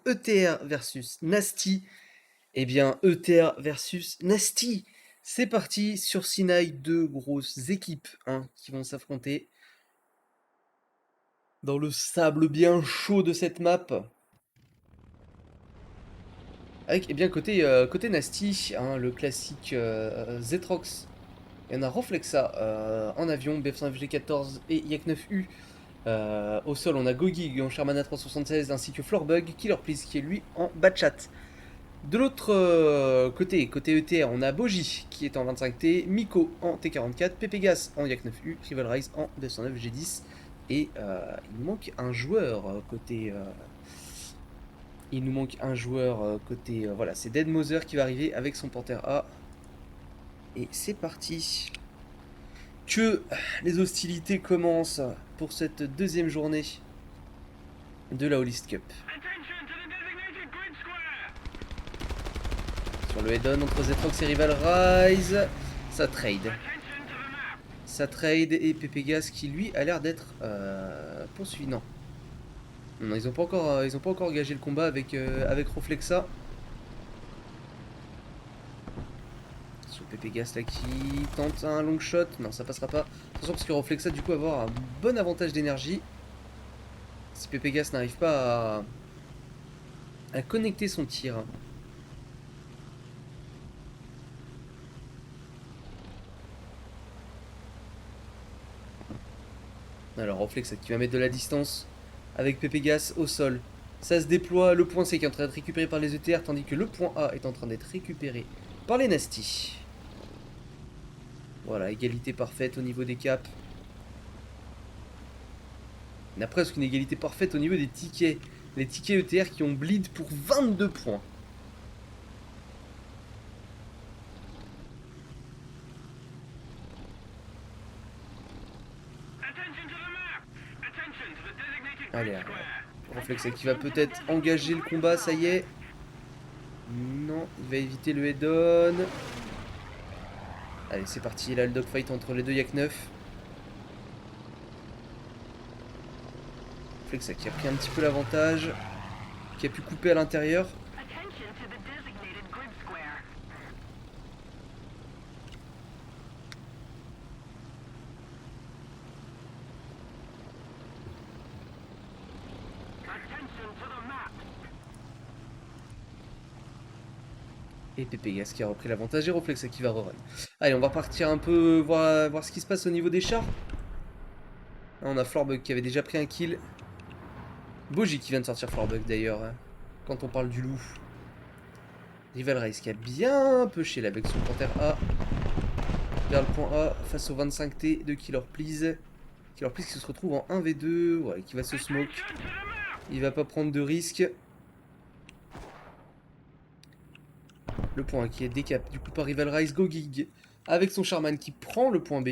ETR versus Nasty. Eh bien, ETR versus Nasty. C'est parti sur Sinaï, deux grosses équipes qui vont s'affronter dans le sable bien chaud de cette map. Avec, eh bien, côté Nasty, le classique Zetrox. Il y en a Roflexa en avion, BF5G14 et Yak9U. Au sol, on a Gogig en Sherman A376 ainsi que Floorbug, Killer Please qui est lui en Batchat. De l'autre côté ETR, on a Boji qui est en 25T, Miko en T44, Pepegas en Yak9U, Rival Rise en 209 G10. Et il nous manque un joueur côté. Il nous manque un joueur côté. Voilà, c'est Dead Mother qui va arriver avec son Panther A. Et c'est parti. Que les hostilités commencent pour cette deuxième journée de la Holist Cup. Sur le head-on entre Zetrox et Rival Rise, ça trade. Ça trade et Pepegas qui lui a l'air d'être poursuivi. Non. Non, ils ont pas encore engagé le combat avec Roflexa. Sur Pepegas là qui tente un long shot. Non, ça passera pas. Attention parce que Roflexa du coup va avoir un bon avantage d'énergie. Si Pepegas n'arrive pas à connecter son tir. Alors Roflexa qui va mettre de la distance avec Pepegas au sol. Ça se déploie, le point C qui est en train d'être récupéré par les ETR, tandis que le point A est en train d'être récupéré par les Nasty. Voilà, égalité parfaite au niveau des caps. On a presque une égalité parfaite au niveau des tickets. Les tickets ETR qui ont bleed pour 22 points. Allez, Roflexa qui va peut-être engager le combat, ça y est. Non, il va éviter le head-on. Allez, c'est parti, là le dogfight entre les deux Yak9. Roflexa qui a pris un petit peu l'avantage, qui a pu couper à l'intérieur. Et Pepegas qui a repris l'avantage et Roflexa qui va rerun. Allez, on va partir un peu voir ce qui se passe au niveau des chars. Là, on a Floorbug qui avait déjà pris un kill. Boji qui vient de sortir Floorbug d'ailleurs, quand on parle du loup. Rival Race qui a bien pushé là avec son Panther A. Vers le point A face au 25T de Killer Please. Killer Please qui se retrouve en 1v2, ouais, qui va se smoke. Il va pas prendre de risque. Le point qui est décap du coup par Rival Rise, Gogig avec son Charman qui prend le point B.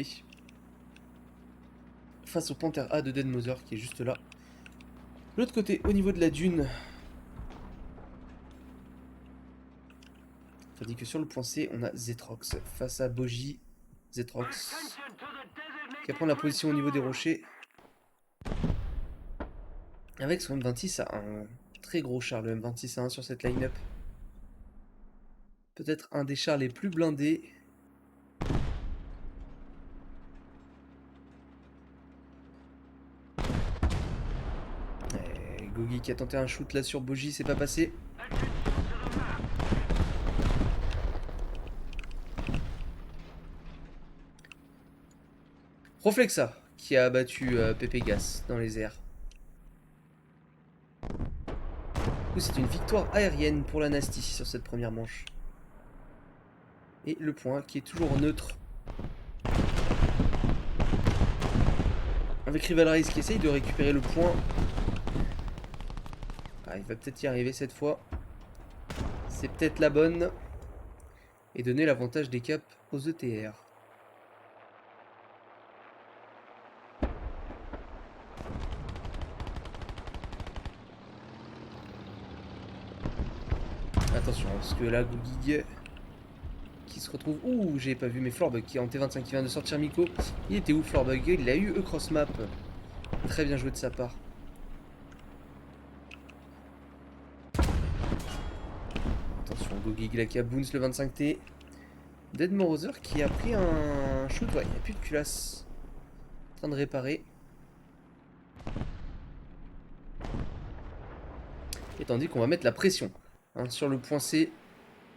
Face au Panther A de Dead Mother qui est juste là. De l'autre côté, au niveau de la dune. Tandis que sur le point C, on a Zetrox face à Boji. Zetrox qui va prendre la position au niveau des rochers. Avec son M26 à un très gros char, le M26 à 1 sur cette line-up. Peut-être un des chars les plus blindés. Et Gogi qui a tenté un shoot là sur Boji, c'est pas passé. Roflexa qui a abattu Pepegas dans les airs. C'est une victoire aérienne pour la Nasty sur cette première manche. Et le point qui est toujours neutre. Avec Rival Rise qui essaye de récupérer le point. Ah, il va peut-être y arriver cette fois. C'est peut-être la bonne. Et donner l'avantage des caps aux ETR. Attention, parce que là, Gogig qui se retrouve... Ouh, j'ai pas vu, mais Floorbug qui est en T25 qui vient de sortir Miko. Il était où Floorbug? Il a eu cross map. Très bien joué de sa part. Gogig là qui a Boons le 25T. Dead Moroser qui a pris un shoot, ouais, il n'y a plus de culasse. En train de réparer. Et tandis qu'on va mettre la pression hein, sur le point C.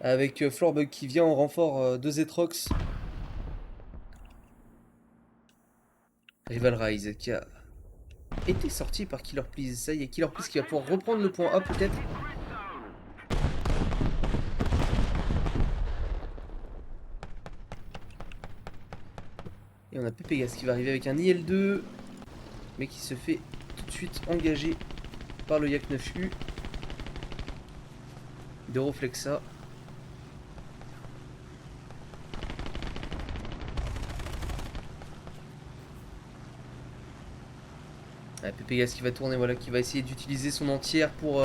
Avec Floorbug qui vient en renfort de Zetrox. Rival Rise qui a été sorti par Killer Please. Ça y est, Killer Please qui va pouvoir reprendre le point A peut-être. Et on a Pépégas qui va arriver avec un IL2. Mais qui se fait tout de suite engager par le Yak 9U. De Reflexa. Pépégas qui va tourner, voilà, qui va essayer d'utiliser son entière pour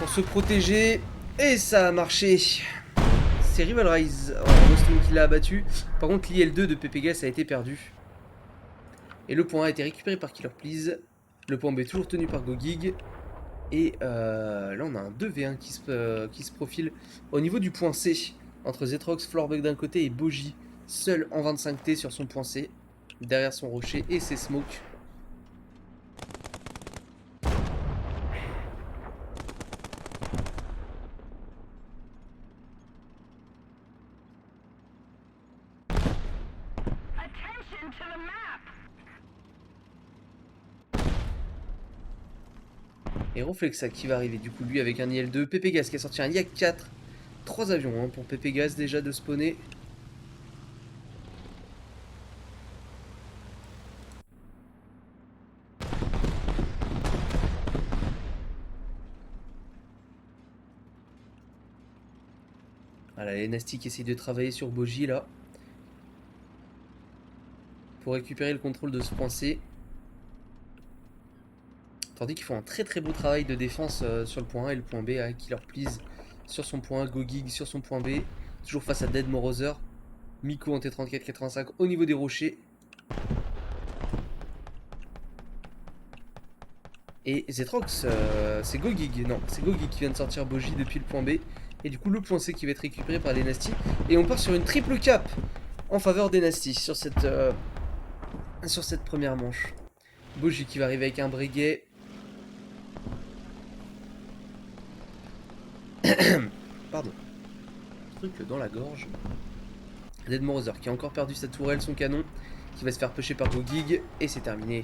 se protéger. Et ça a marché. C'est Rival Rise Rosling qui l'a abattu. Par contre, l'IL2 de Pépégas a été perdu. Et le point A a été récupéré par Killer Please. Le point B toujours tenu par Gogig. Et là, on a un 2v1 qui se profile au niveau du point C. Entre Zetrox, Floorbug d'un côté et Boji, seul en 25T sur son point C. Derrière son rocher et ses smokes. Et Reflexa qui va arriver du coup lui avec un IL2. Pépégas qui a sorti un Yak 4. 3 avions hein, pour Pépégas déjà de spawner. Voilà, les Nasty qui essayent de travailler sur Boji là. Pour récupérer le contrôle de ce point C. Tandis qu'ils font un très très beau travail de défense sur le point A et le point B avec Killer Please sur son point A, Gogig sur son point B. Toujours face à Dead Moroser. Miko en T34-85 au niveau des rochers. Et Zetrox, c'est Gogig. Non, c'est Gogig qui vient de sortir Boji depuis le point B. Et du coup, le point C qui va être récupéré par les Nasty. Et on part sur une triple cap en faveur des Nasty sur cette première manche. Boji qui va arriver avec un Breguet. Pardon. Truc dans la gorge. Dead Moroser qui a encore perdu sa tourelle, son canon. Qui va se faire pêcher par Gogig. Et c'est terminé.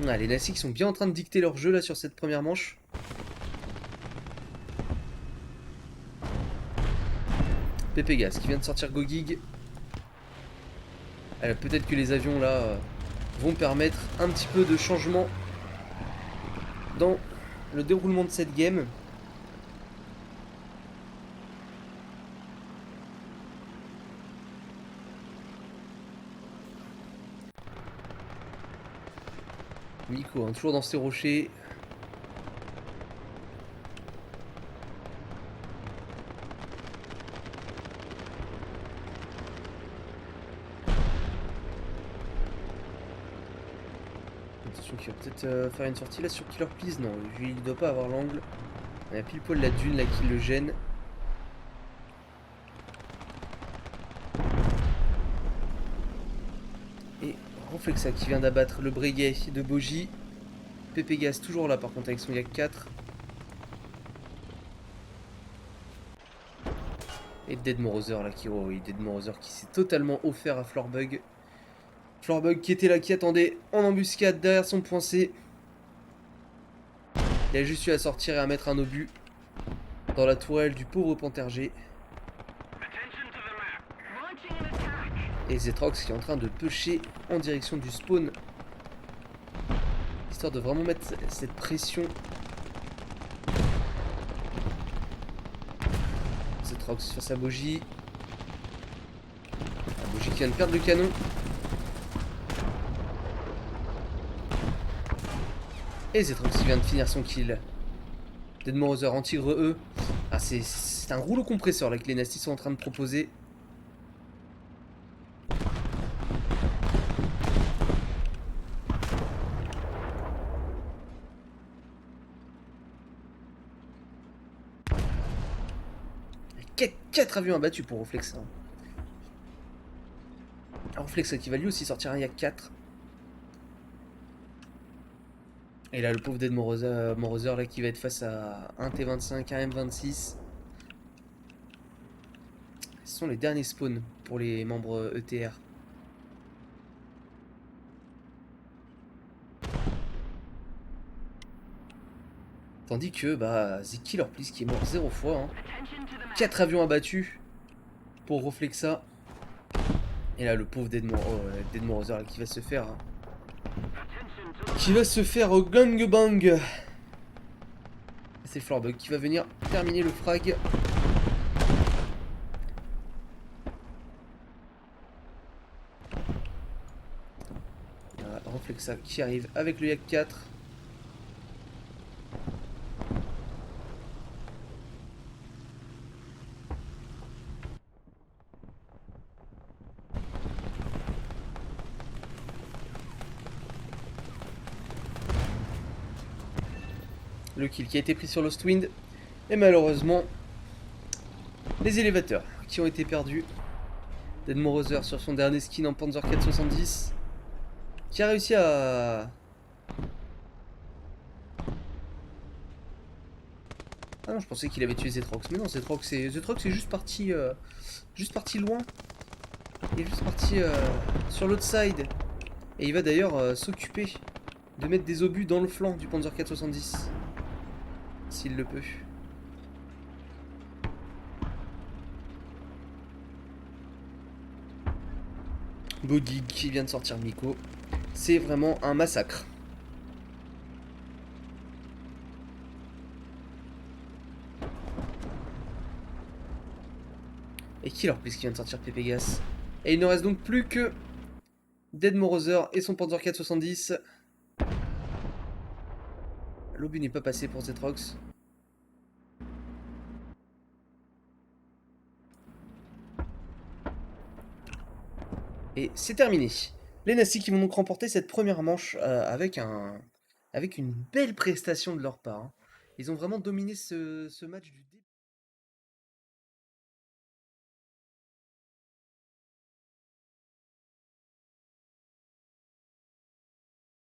Ah, les Nasty qui sont bien en train de dicter leur jeu là sur cette première manche. Pépégas qui vient de sortir Gogig. Peut-être que les avions là vont permettre un petit peu de changement dans le déroulement de cette game. Miko, hein, toujours dans ses rochers. Attention qu'il va peut-être faire une sortie là sur Killer Please. Non, lui il doit pas avoir l'angle. Il y a pile poil la dune là qui le gêne. Et Reflexa qui vient d'abattre le Breguet de Boji. Pépégas toujours là par contre avec son Yak 4. Et Dead Moroser là qui, oh oui, Dead Moroser qui s'est totalement offert à Floorbug. Floorbug qui était là, qui attendait en embuscade derrière son point C. Il a juste eu à sortir et à mettre un obus dans la tourelle du pauvre Panterger. Et Zetrox qui est en train de pusher en direction du spawn. Histoire de vraiment mettre cette pression. Zetrox face à Boji. Boji qui vient de perdre le canon. Et Zetrox qui vient de finir son kill. Dead Moroser en tigre E. Ah, c'est un rouleau compresseur là que les Nasty sont en train de proposer. 4 avions abattus pour Reflexa. Reflexa qui va lui aussi sortir un Yak 4. Et là, le pauvre Dead Moroser là, qui va être face à un T25, un M26. Ce sont les derniers spawns pour les membres ETR. Tandis que bah, The Killer Please qui est mort 0 fois. Hein. 4 avions abattus pour Reflexa. Et là, le pauvre Dead Moroser là, qui va se faire. Qui va se faire au gangbang. C'est Floorbug qui va venir terminer le frag. Voilà, Reflexa qui arrive avec le Yak 4. Le kill qui a été pris sur Lost Wind. Et malheureusement, les élévateurs qui ont été perdus. Dead Moroser sur son dernier skin en Panzer 470. Qui a réussi à... Ah non, je pensais qu'il avait tué Zetrox. Mais non, Zetrox est juste parti loin. Il est juste parti sur l'autre side. Et il va d'ailleurs s'occuper de mettre des obus dans le flanc du Panzer 470. S'il le peut. Bodig qui vient de sortir Miko. C'est vraiment un massacre. Et Killer Please qui vient de sortir Pépégas. Et il ne reste donc plus que Dead Moroser et son Panzer 470. L'obus n'est pas passé pour Zetrox. Et c'est terminé. Les Nasty qui vont donc remporter cette première manche avec une belle prestation de leur part. Hein. Ils ont vraiment dominé ce match du début.